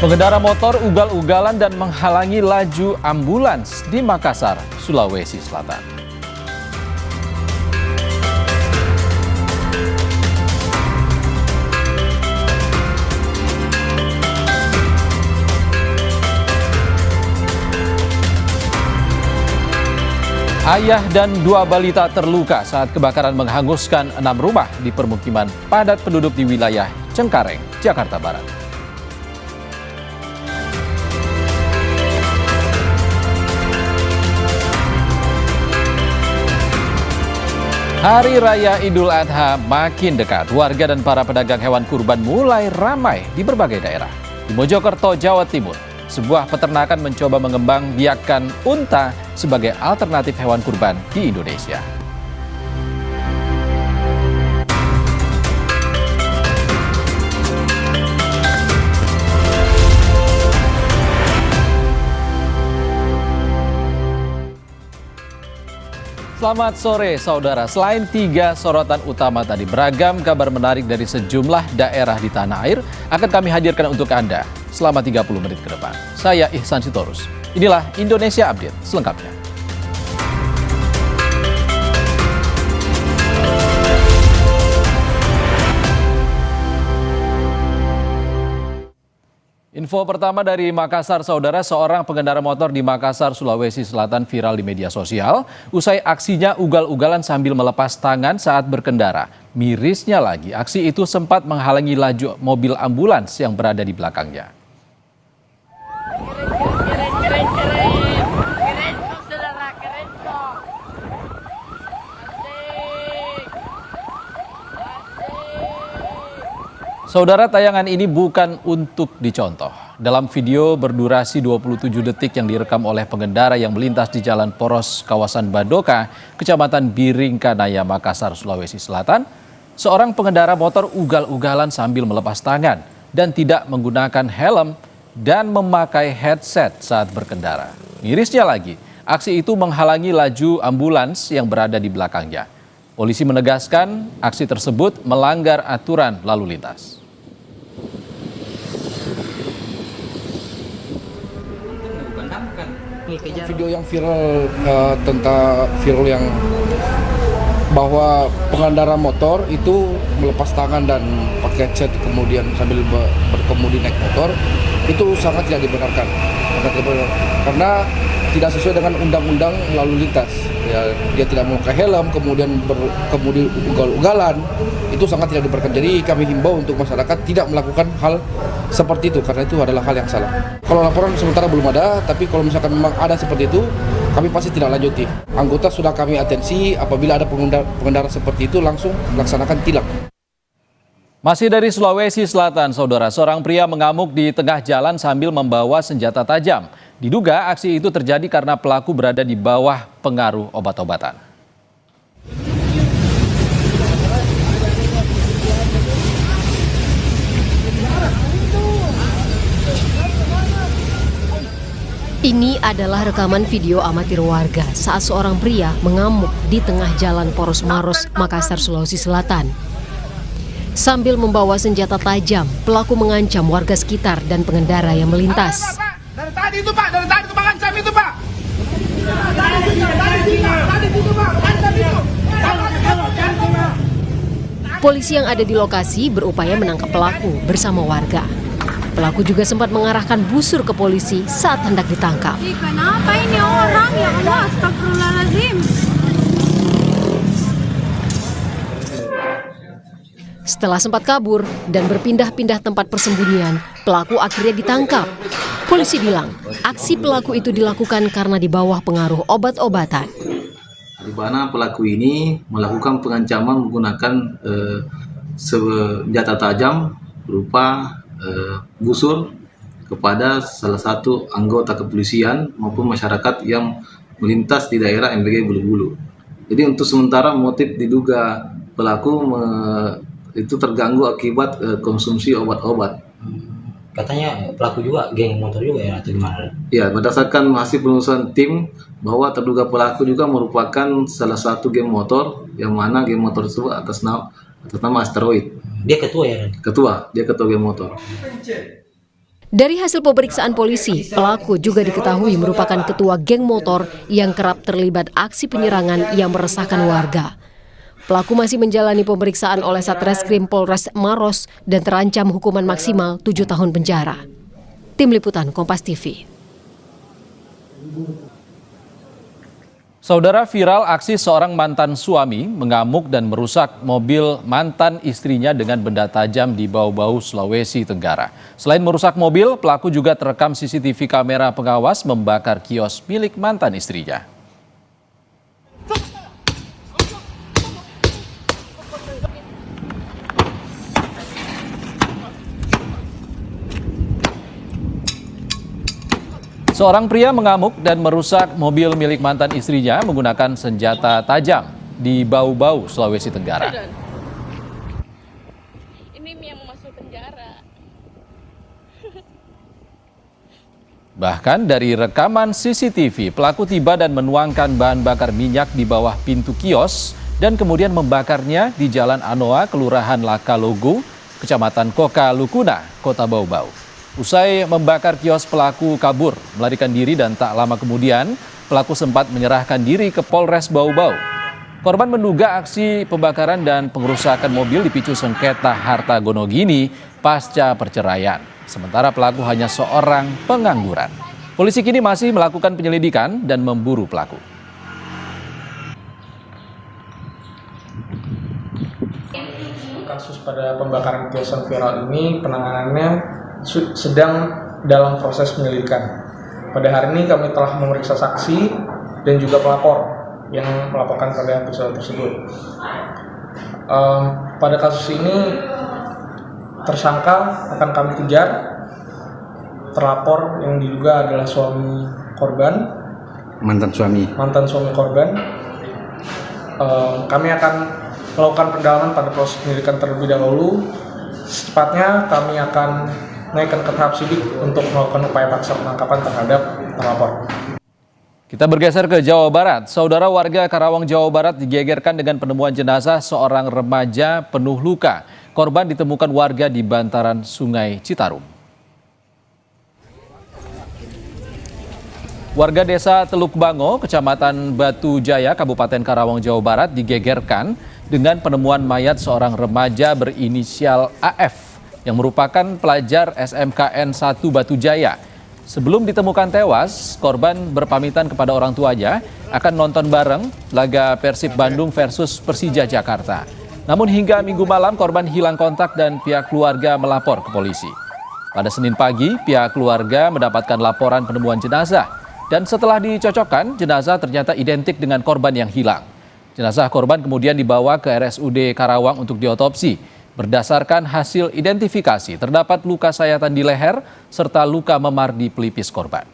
Pengendara motor ugal-ugalan dan menghalangi laju ambulans di Makassar, Sulawesi Selatan. Ayah dan dua balita terluka saat kebakaran menghanguskan 6 rumah di permukiman padat penduduk di wilayah Cengkareng, Jakarta Barat. Hari Raya Idul Adha makin dekat. Warga dan para pedagang hewan kurban mulai ramai di berbagai daerah. Di Mojokerto, Jawa Timur, sebuah peternakan mencoba mengembangbiakkan unta sebagai alternatif hewan kurban di Indonesia. Selamat sore saudara, selain 3 sorotan utama tadi, beragam kabar menarik dari sejumlah daerah di tanah air akan kami hadirkan untuk Anda selama 30 menit ke depan. Saya Ihsan Sitorus, inilah Indonesia Update selengkapnya. Info pertama dari Makassar, saudara. Seorang pengendara motor di Makassar, Sulawesi Selatan viral di media sosial usai aksinya ugal-ugalan sambil melepas tangan saat berkendara. Mirisnya lagi, aksi itu sempat menghalangi laju mobil ambulans yang berada di belakangnya. Saudara, tayangan ini bukan untuk dicontoh. Dalam video berdurasi 27 detik yang direkam oleh pengendara yang melintas di jalan poros kawasan Badoka, Kecamatan Biringkanaya, Makassar, Sulawesi Selatan, seorang pengendara motor ugal-ugalan sambil melepas tangan dan tidak menggunakan helm dan memakai headset saat berkendara. Mirisnya lagi, aksi itu menghalangi laju ambulans yang berada di belakangnya. Polisi menegaskan aksi tersebut melanggar aturan lalu lintas. Video yang viral yang bahwa pengendara motor itu melepas tangan dan pakai headset kemudian sambil berkemudi naik motor itu sangat tidak dibenarkan karena tidak sesuai dengan undang-undang lalu lintas. Ya, dia tidak memakai helm kemudian berkemudi ugal-ugalan, itu sangat tidak dibenarkan. Jadi kami himbau untuk masyarakat tidak melakukan hal seperti itu karena itu adalah hal yang salah. Kalau laporan sementara belum ada, tapi kalau misalkan memang ada seperti itu, kami pasti tidak lanjuti. Anggota sudah kami atensi, apabila ada pengendara seperti itu langsung laksanakan tilang. Masih dari Sulawesi Selatan, saudara, seorang pria mengamuk di tengah jalan sambil membawa senjata tajam. Diduga aksi itu terjadi karena pelaku berada di bawah pengaruh obat-obatan. Ini adalah rekaman video amatir warga saat seorang pria mengamuk di tengah jalan Poros Maros, Makassar, Sulawesi Selatan. Sambil membawa senjata tajam, pelaku mengancam warga sekitar dan pengendara yang melintas. Dari tadi itu Pak, ngancam itu Pak. Polisi yang ada di lokasi berupaya menangkap pelaku bersama warga. Pelaku juga sempat mengarahkan busur ke polisi saat hendak ditangkap. Kenapa ini orang? Ya Allah, astagfirullahaladzim. Setelah sempat kabur dan berpindah-pindah tempat persembunyian, pelaku akhirnya ditangkap. Polisi bilang, aksi pelaku itu dilakukan karena di bawah pengaruh obat-obatan. Di mana pelaku ini melakukan pengancaman menggunakan senjata tajam berupa busur kepada salah satu anggota kepolisian maupun masyarakat yang melintas di daerah MBG Bulu-Bulu. Jadi untuk sementara motif diduga pelaku itu terganggu akibat konsumsi obat-obat. Katanya pelaku juga geng motor juga ya, atau gimana? Ya, berdasarkan hasil penelusuran tim bahwa terduga pelaku juga merupakan salah satu geng motor yang mana geng motor tersebut atas nama Asteroid. Dia ketua ya? Ketua, dia ketua geng motor. Dari hasil pemeriksaan polisi, pelaku juga diketahui merupakan ketua geng motor yang kerap terlibat aksi penyerangan yang meresahkan warga. Pelaku masih menjalani pemeriksaan oleh Satreskrim Polres Maros dan terancam hukuman maksimal 7 tahun penjara. Tim Liputan Kompas TV. Saudara, viral aksi seorang mantan suami mengamuk dan merusak mobil mantan istrinya dengan benda tajam di Bau-Bau, Sulawesi Tenggara. Selain merusak mobil, pelaku juga terekam CCTV kamera pengawas membakar kios milik mantan istrinya. Seorang pria mengamuk dan merusak mobil milik mantan istrinya menggunakan senjata tajam di Bau-Bau, Sulawesi Tenggara. Ini yang masuk penjara. Bahkan dari rekaman CCTV, pelaku tiba dan menuangkan bahan bakar minyak di bawah pintu kios dan kemudian membakarnya di Jalan Anoa, Kelurahan Lakalogo, Kecamatan Koka Lukuna, Kota Bau-Bau. Usai membakar kios, pelaku kabur, melarikan diri dan tak lama kemudian pelaku sempat menyerahkan diri ke Polres Bau-Bau. Korban menduga aksi pembakaran dan pengerusakan mobil dipicu sengketa harta gonogini pasca perceraian. Sementara pelaku hanya seorang pengangguran. Polisi kini masih melakukan penyelidikan dan memburu pelaku. Kasus pada pembakaran kios yang viral ini penanganannya sedang dalam proses penyelidikan. Pada hari ini kami telah memeriksa saksi dan juga pelapor yang melaporkan pada episode tersebut. Pada kasus ini tersangka akan kami kejar. Terlapor yang diduga adalah suami korban, mantan suami korban. Kami akan melakukan pendalaman pada proses penyelidikan terlebih dahulu. Secepatnya kami akan naikkan ke tahap sidik untuk melakukan upaya paksa penangkapan terhadap terlapor. Kita bergeser ke Jawa Barat. Saudara, warga Karawang, Jawa Barat digegerkan dengan penemuan jenazah seorang remaja penuh luka. Korban ditemukan warga di bantaran Sungai Citarum. Warga desa Teluk Bango, Kecamatan Batu Jaya, Kabupaten Karawang, Jawa Barat digegerkan dengan penemuan mayat seorang remaja berinisial AF yang merupakan pelajar SMKN 1 Batu Jaya. Sebelum ditemukan tewas, korban berpamitan kepada orang tuanya akan nonton bareng laga Persib Bandung versus Persija Jakarta. Namun hingga Minggu malam korban hilang kontak dan pihak keluarga melapor ke polisi. Pada Senin pagi, pihak keluarga mendapatkan laporan penemuan jenazah dan setelah dicocokkan, jenazah ternyata identik dengan korban yang hilang. Jenazah korban kemudian dibawa ke RSUD Karawang untuk diotopsi. Berdasarkan hasil identifikasi, terdapat luka sayatan di leher serta luka memar di pelipis korban.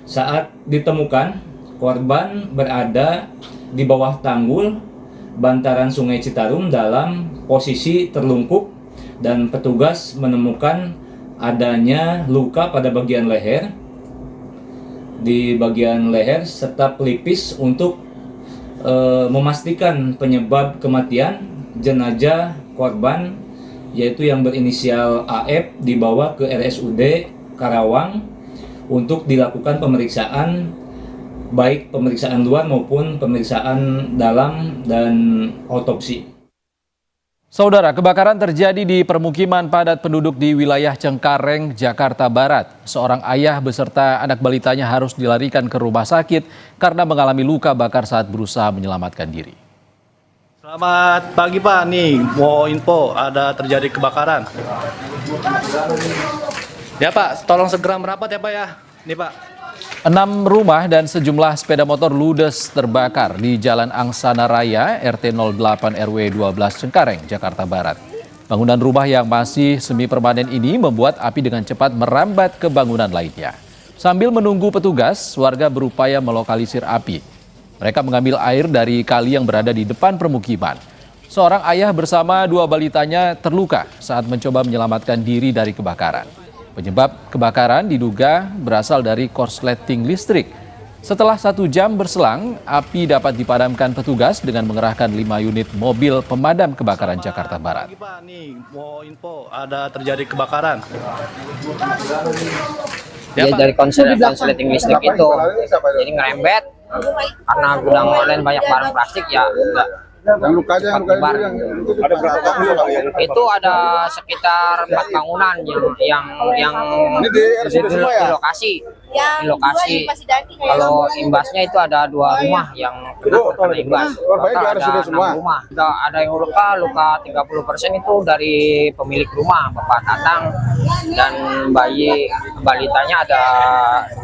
Saat ditemukan, korban berada di bawah tanggul bantaran Sungai Citarum dalam posisi terlungkup dan petugas menemukan adanya luka pada bagian leher, di bagian leher serta pelipis. Untuk memastikan penyebab kematian, jenazah korban yaitu yang berinisial AF dibawa ke RSUD Karawang untuk dilakukan pemeriksaan, baik pemeriksaan luar maupun pemeriksaan dalam dan otopsi. Saudara, kebakaran terjadi di permukiman padat penduduk di wilayah Cengkareng, Jakarta Barat. Seorang ayah beserta anak balitanya harus dilarikan ke rumah sakit karena mengalami luka bakar saat berusaha menyelamatkan diri. Selamat pagi Pak, nih mau info ada terjadi kebakaran. Ya Pak, tolong segera merapat ya Pak ya. Nih Pak. 6 rumah dan sejumlah sepeda motor ludes terbakar di Jalan Angsana Raya RT 08 RW 12 Cengkareng, Jakarta Barat. Bangunan rumah yang masih semi permanen ini membuat api dengan cepat merambat ke bangunan lainnya. Sambil menunggu petugas, warga berupaya melokalisir api. Mereka mengambil air dari kali yang berada di depan permukiman. Seorang ayah bersama 2 balitanya terluka saat mencoba menyelamatkan diri dari kebakaran. Penyebab kebakaran diduga berasal dari korsleting listrik. Setelah 1 jam berselang, api dapat dipadamkan petugas dengan mengerahkan 5 unit mobil pemadam kebakaran Jakarta Barat. Pagi Pak, nih mau info ada terjadi kebakaran. Ya, dari konsleting listrik itu jadi ngerembet karena gudang online banyak barang plastik ya enggak. Yang lukanya Ada berapa? Itu ada sekitar 4 bangunan yang di lokasi. Di lokasi. Kalau imbasnya itu ada 2 rumah yang kena imbas. Total ada 6 rumah. Ada yang luka 30% itu dari pemilik rumah, Bapak Tatang, dan bayi balitanya ada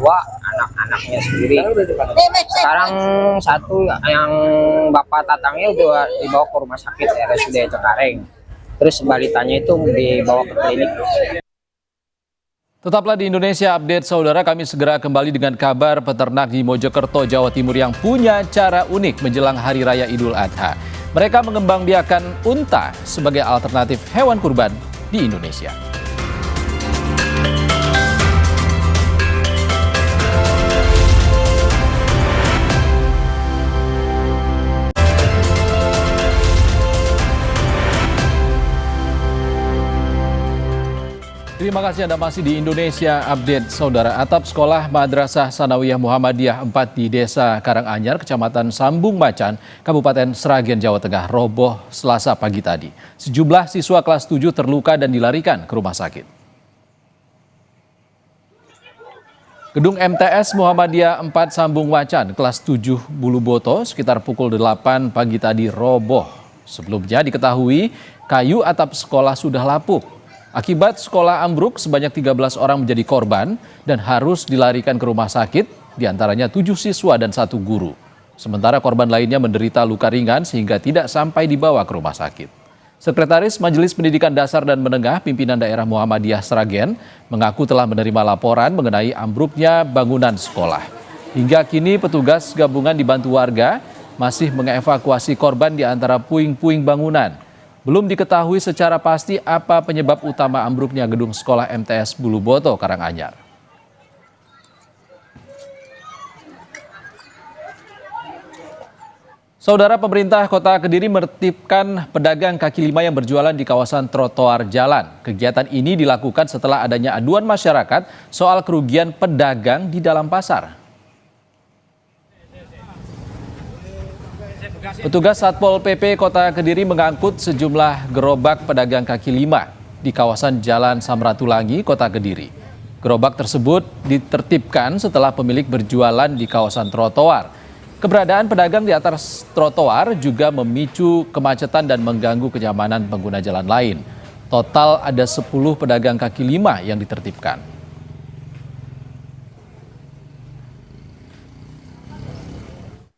2, anak-anaknya sendiri. Sekarang satu yang Bapak Tatangnya udah dibawa ke rumah sakit RSUD Cengkareng. Terus balitanya itu dibawa ke klinik. Tetaplah di Indonesia Update, saudara. Kami segera kembali dengan kabar peternak di Mojokerto, Jawa Timur yang punya cara unik menjelang Hari Raya Idul Adha. Mereka mengembangbiakan unta sebagai alternatif hewan kurban di Indonesia. Terima kasih Anda masih di Indonesia Update, saudara. Atap sekolah Madrasah Sanawiyah Muhammadiyah 4 di Desa Karanganyar, Kecamatan Sambung Macan, Kabupaten Sragen, Jawa Tengah, roboh Selasa pagi tadi. Sejumlah siswa kelas 7 terluka dan dilarikan ke rumah sakit. Gedung MTS Muhammadiyah 4 Sambung Macan, kelas 7 Bulu Boto, sekitar pukul 8 pagi tadi roboh. Sebelumnya diketahui kayu atap sekolah sudah lapuk. Akibat sekolah ambruk, sebanyak 13 orang menjadi korban dan harus dilarikan ke rumah sakit, diantaranya 7 siswa dan 1 guru. Sementara korban lainnya menderita luka ringan sehingga tidak sampai dibawa ke rumah sakit. Sekretaris Majelis Pendidikan Dasar dan Menengah Pimpinan Daerah Muhammadiyah Sragen mengaku telah menerima laporan mengenai ambruknya bangunan sekolah. Hingga kini petugas gabungan dibantu warga masih mengevakuasi korban di antara puing-puing bangunan. Belum diketahui secara pasti apa penyebab utama ambruknya gedung sekolah MTS Bulu Boto, Karanganyar. Saudara, pemerintah Kota Kediri menertibkan pedagang kaki lima yang berjualan di kawasan trotoar jalan. Kegiatan ini dilakukan setelah adanya aduan masyarakat soal kerugian pedagang di dalam pasar. Petugas Satpol PP Kota Kediri mengangkut sejumlah gerobak pedagang kaki lima di kawasan Jalan Samratulangi, Kota Kediri. Gerobak tersebut ditertibkan setelah pemilik berjualan di kawasan trotoar. Keberadaan pedagang di atas trotoar juga memicu kemacetan dan mengganggu kenyamanan pengguna jalan lain. Total ada 10 pedagang kaki lima yang ditertibkan.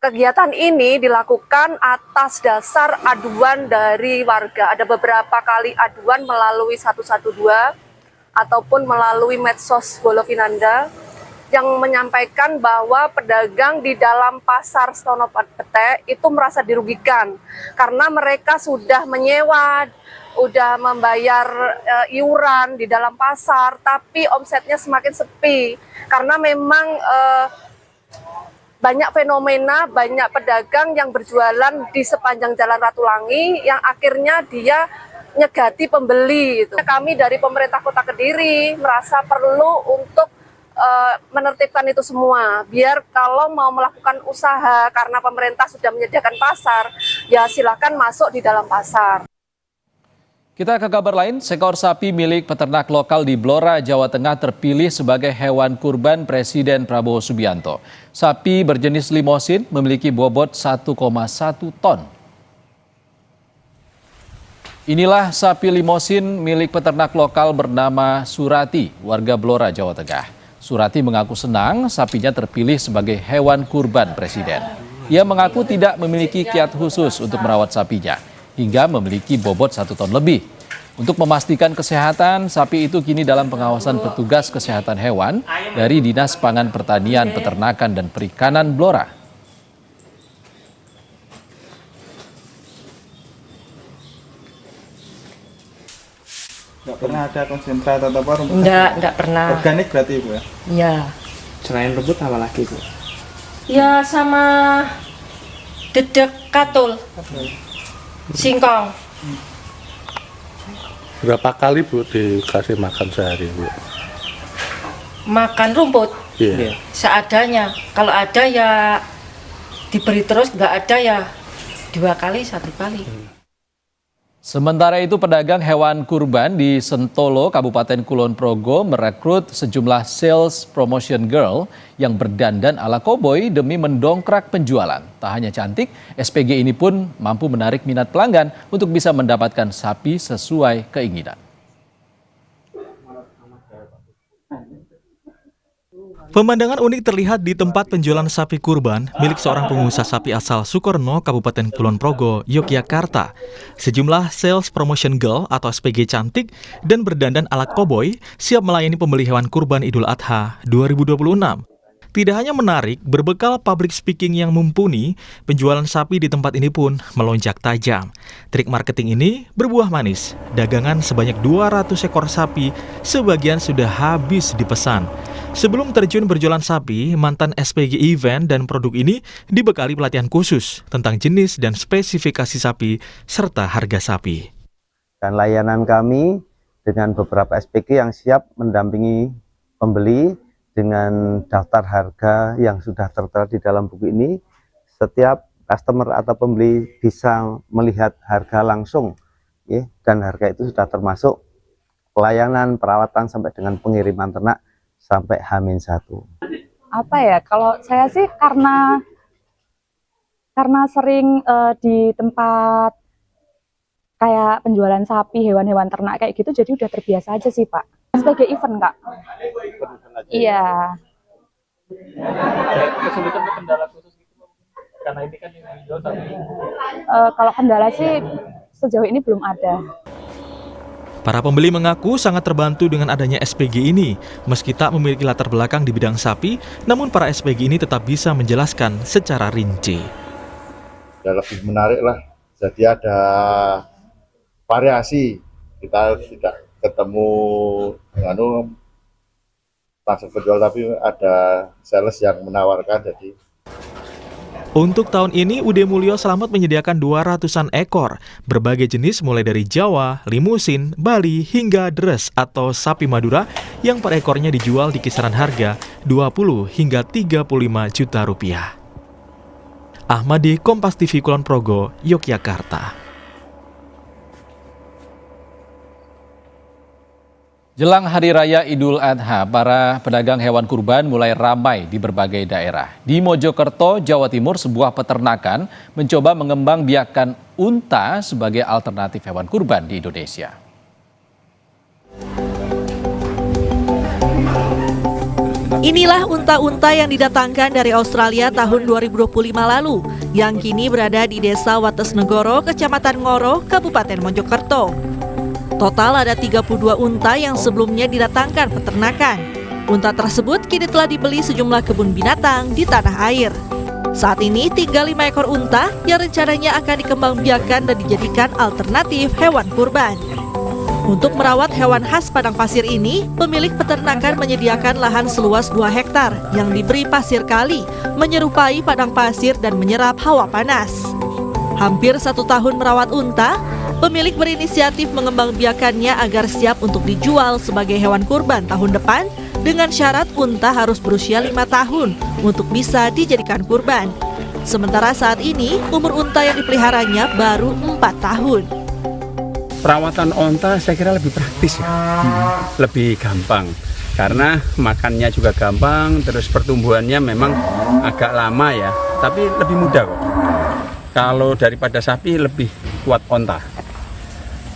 Kegiatan ini dilakukan atas dasar aduan dari warga. Ada beberapa kali aduan melalui 112 ataupun melalui medsos Bolovinanda yang menyampaikan bahwa pedagang di dalam pasar Stono Pete itu merasa dirugikan karena mereka sudah menyewa, sudah membayar iuran di dalam pasar, tapi omsetnya semakin sepi karena memang banyak fenomena, banyak pedagang yang berjualan di sepanjang Jalan Ratulangi yang akhirnya dia nyegati pembeli. Kami dari pemerintah Kota Kediri merasa perlu untuk menertibkan itu semua. Biar kalau mau melakukan usaha karena pemerintah sudah menyediakan pasar, ya silakan masuk di dalam pasar. Kita ke kabar lain, seekor sapi milik peternak lokal di Blora, Jawa Tengah terpilih sebagai hewan kurban Presiden Prabowo Subianto. Sapi berjenis limosin memiliki bobot 1,1 ton. Inilah sapi limosin milik peternak lokal bernama Surati, warga Blora, Jawa Tengah. Surati mengaku senang sapinya terpilih sebagai hewan kurban Presiden. Ia mengaku tidak memiliki kiat khusus untuk merawat sapinya, hingga memiliki bobot 1 ton lebih. Untuk memastikan kesehatan, sapi itu kini dalam pengawasan petugas kesehatan hewan dari Dinas Pangan Pertanian, Peternakan, dan Perikanan Blora. Nggak pernah ada konsentrat atau apa? Enggak pernah. Organik berarti Bu ya? Iya. Selain rebut apa lagi Bu? Ya sama dedek katul, singkong. Berapa kali Bu dikasih makan sehari Bu? Makan rumput seadanya. Kalau ada ya diberi terus, nggak ada ya 2 kali, 1 kali. Sementara itu pedagang hewan kurban di Sentolo, Kabupaten Kulon Progo merekrut sejumlah sales promotion girl yang berdandan ala koboi demi mendongkrak penjualan. Tak hanya cantik, SPG ini pun mampu menarik minat pelanggan untuk bisa mendapatkan sapi sesuai keinginan. Pemandangan unik terlihat di tempat penjualan sapi kurban milik seorang pengusaha sapi asal Sukorno, Kabupaten Kulon Progo, Yogyakarta. Sejumlah sales promotion girl atau SPG cantik dan berdandan ala koboi siap melayani pembeli hewan kurban Idul Adha 2026. Tidak hanya menarik, berbekal public speaking yang mumpuni, penjualan sapi di tempat ini pun melonjak tajam. Trik marketing ini berbuah manis. Dagangan sebanyak 200 ekor sapi sebagian sudah habis dipesan. Sebelum terjun berjualan sapi, mantan SPG event dan produk ini dibekali pelatihan khusus tentang jenis dan spesifikasi sapi serta harga sapi. Dan layanan kami dengan beberapa SPG yang siap mendampingi pembeli dengan daftar harga yang sudah tertera di dalam buku ini. Setiap customer atau pembeli bisa melihat harga langsung, ya, dan harga itu sudah termasuk pelayanan perawatan sampai dengan pengiriman ternak sampai H-1. Apa ya, kalau saya sih karena sering di tempat kayak penjualan sapi, hewan-hewan ternak kayak gitu, jadi udah terbiasa aja sih Pak. SPG event Kak. Iya. Kesulitan kendala khusus gitu karena ini kan yang dijual sapi. Kalau kendala sih sejauh ini belum ada. Para pembeli mengaku sangat terbantu dengan adanya SPG ini. Meski tak memiliki latar belakang di bidang sapi, namun para SPG ini tetap bisa menjelaskan secara rinci. Ya lebih menarik lah, jadi ada variasi. Kita tidak ketemu langsung penjual, tapi ada sales yang menawarkan. Jadi untuk tahun ini, UD Mulyo Slamet menyediakan 200-an ekor, berbagai jenis mulai dari Jawa, Limusin, Bali, hingga Dres atau sapi Madura yang per ekornya dijual di kisaran harga 20 hingga 35 juta rupiah. Ahmadi, Kompas TV Kulon Progo, Yogyakarta. Jelang Hari Raya Idul Adha, para pedagang hewan kurban mulai ramai di berbagai daerah. Di Mojokerto, Jawa Timur, sebuah peternakan mencoba mengembangbiakkan unta sebagai alternatif hewan kurban di Indonesia. Inilah unta-unta yang didatangkan dari Australia tahun 2025 lalu, yang kini berada di Desa Watesnegoro, Kecamatan Ngoro, Kabupaten Mojokerto. Total ada 32 unta yang sebelumnya didatangkan peternakan. Unta tersebut kini telah dibeli sejumlah kebun binatang di tanah air. Saat ini tinggal 5 ekor unta yang rencananya akan dikembangbiakkan dan dijadikan alternatif hewan kurban. Untuk merawat hewan khas padang pasir ini, pemilik peternakan menyediakan lahan seluas 2 hektar yang diberi pasir kali, menyerupai padang pasir dan menyerap hawa panas. Hampir 1 tahun merawat unta, pemilik berinisiatif mengembangbiakannya agar siap untuk dijual sebagai hewan kurban tahun depan dengan syarat unta harus berusia 5 tahun untuk bisa dijadikan kurban. Sementara saat ini umur unta yang dipeliharanya baru 4 tahun. Perawatan unta saya kira lebih praktis ya, lebih gampang karena makannya juga gampang, terus pertumbuhannya memang agak lama ya, tapi lebih mudah kok. Kalau daripada sapi lebih kuat unta.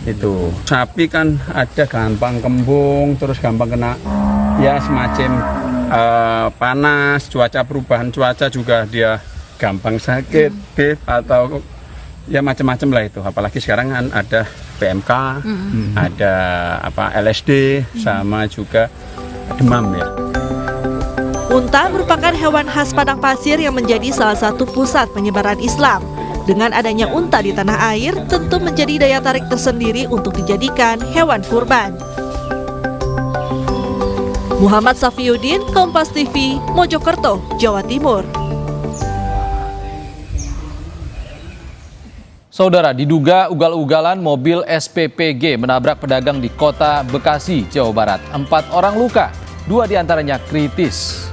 Itu sapi kan ada gampang kembung, terus gampang kena ya semacam panas, cuaca, perubahan cuaca juga dia gampang sakit, atau ya macam-macam lah itu. Apalagi sekarang kan ada PMK, ada LSD, sama juga demam ya. Unta merupakan hewan khas padang pasir yang menjadi salah satu pusat penyebaran Islam. Dengan adanya unta di tanah air, tentu menjadi daya tarik tersendiri untuk dijadikan hewan kurban. Muhammad Safiuddin, Kompas TV, Mojokerto, Jawa Timur. Saudara, diduga ugal-ugalan mobil SPPG menabrak pedagang di kota Bekasi, Jawa Barat. 4 orang luka, 2 diantaranya kritis.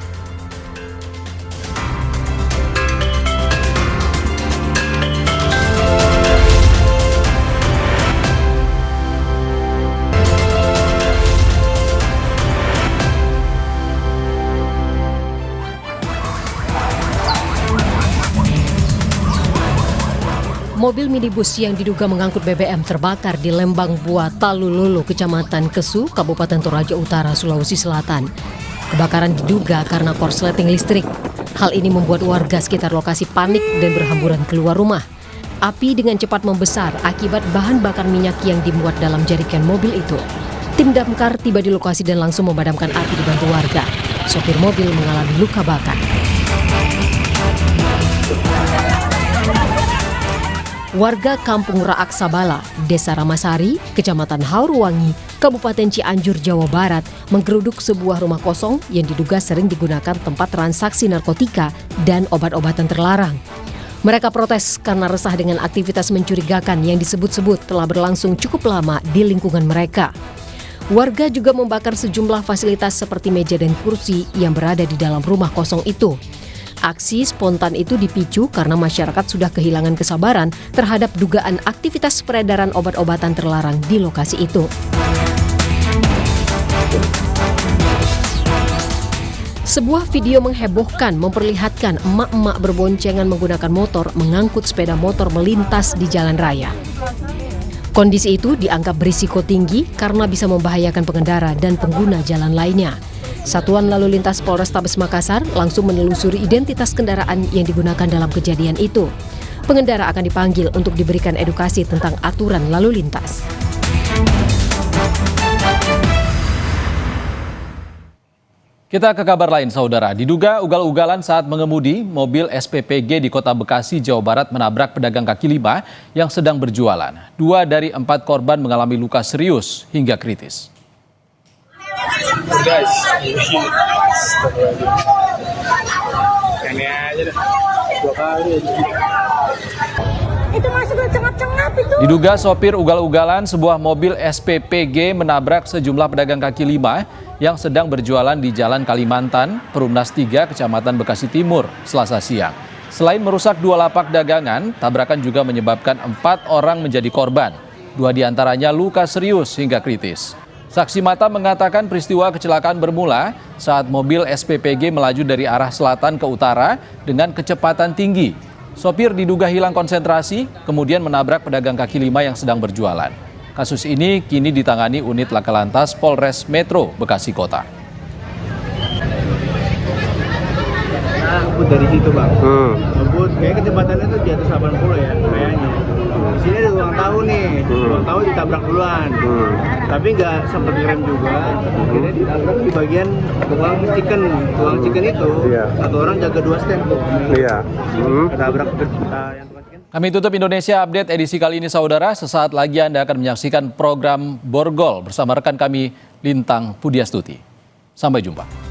Mobil minibus yang diduga mengangkut BBM terbakar di Lembang Bua, Talululu, Kecamatan Kesu, Kabupaten Toraja Utara, Sulawesi Selatan. Kebakaran diduga karena korsleting listrik. Hal ini membuat warga sekitar lokasi panik dan berhamburan keluar rumah. Api dengan cepat membesar akibat bahan bakar minyak yang dimuat dalam jerigen mobil itu. Tim damkar tiba di lokasi dan langsung memadamkan api dibantu warga. Sopir mobil mengalami luka bakar. Warga Kampung Raak Sabala, Desa Ramasari, Kecamatan Haurwangi, Kabupaten Cianjur, Jawa Barat, menggeruduk sebuah rumah kosong yang diduga sering digunakan tempat transaksi narkotika dan obat-obatan terlarang. Mereka protes karena resah dengan aktivitas mencurigakan yang disebut-sebut telah berlangsung cukup lama di lingkungan mereka. Warga juga membakar sejumlah fasilitas seperti meja dan kursi yang berada di dalam rumah kosong itu. Aksi spontan itu dipicu karena masyarakat sudah kehilangan kesabaran terhadap dugaan aktivitas peredaran obat-obatan terlarang di lokasi itu. Sebuah video menghebohkan memperlihatkan emak-emak berboncengan menggunakan motor mengangkut sepeda motor melintas di jalan raya. Kondisi itu dianggap berisiko tinggi karena bisa membahayakan pengendara dan pengguna jalan lainnya. Satuan Lalu Lintas Polrestabes Makassar langsung menelusuri identitas kendaraan yang digunakan dalam kejadian itu. Pengendara akan dipanggil untuk diberikan edukasi tentang aturan lalu lintas. Kita ke kabar lain, saudara. Diduga ugal-ugalan saat mengemudi mobil SPPG di kota Bekasi, Jawa Barat menabrak pedagang kaki lima yang sedang berjualan. 2 dari 4 korban mengalami luka serius hingga kritis. Guys, ini aja deh, 2 kali aja. Itu masuk ke cengap-cengap itu. Diduga sopir ugal-ugalan sebuah mobil SPPG menabrak sejumlah pedagang kaki lima yang sedang berjualan di Jalan Kalimantan, Perumnas 3, Kecamatan Bekasi Timur, Selasa siang. Selain merusak 2 lapak dagangan, tabrakan juga menyebabkan 4 orang menjadi korban. 2 diantaranya luka serius hingga kritis. Saksi mata mengatakan peristiwa kecelakaan bermula saat mobil SPPG melaju dari arah selatan ke utara dengan kecepatan tinggi. Sopir diduga hilang konsentrasi, kemudian menabrak pedagang kaki lima yang sedang berjualan. Kasus ini kini ditangani unit Laka Lantas Polres Metro Bekasi Kota. Nah, ngebut dari situ bang. Ngebut, kayak kecepatannya tuh di atas 80 ya, kayaknya. Di sini ada ulang tahun nih, ulang tahun ditabrak duluan. Tapi nggak sempat ngerem juga. Akhirnya ditabrak di bagian tukang chicken itu. Satu orang jaga 2 stand tuh. Ketabrak yang Kami tutup Indonesia Update edisi kali ini, saudara. Sesaat lagi Anda akan menyaksikan program Borgol bersama rekan kami Lintang Pudiastuti. Sampai jumpa.